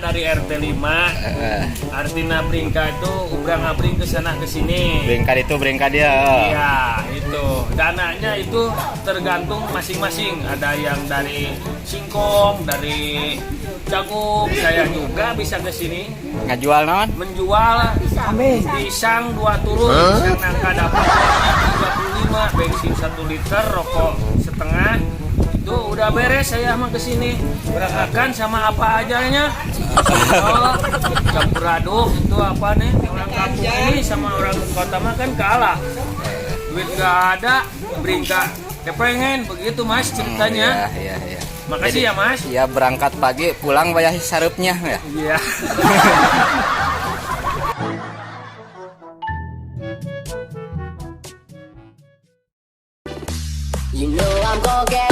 dari RT 5. Artinya Bringka itu ubrang abring ke sana ke sini. Bringka dia. Iya, itu. Dananya itu tergantung masing-masing. Ada yang dari singkong, dari jagung. Saya juga bisa ke sini Ngajual non? menjual pisang 2 turun, pisang nangka dapat 35, bensin 1 liter, rokok setengah. Itu udah beres saya mah kesini. Berangkatkan sama apa ajanya. Oh, campur aduk itu apa nih? Orang kampung ini sama orang kota mah kan kalah. Duit gak ada, Bringka kepengen begitu Mas ceritanya. Iya. Makasih ya Mas. Ya berangkat pagi, pulang bayar sarupnya ya. Iya. You know I'm gonna get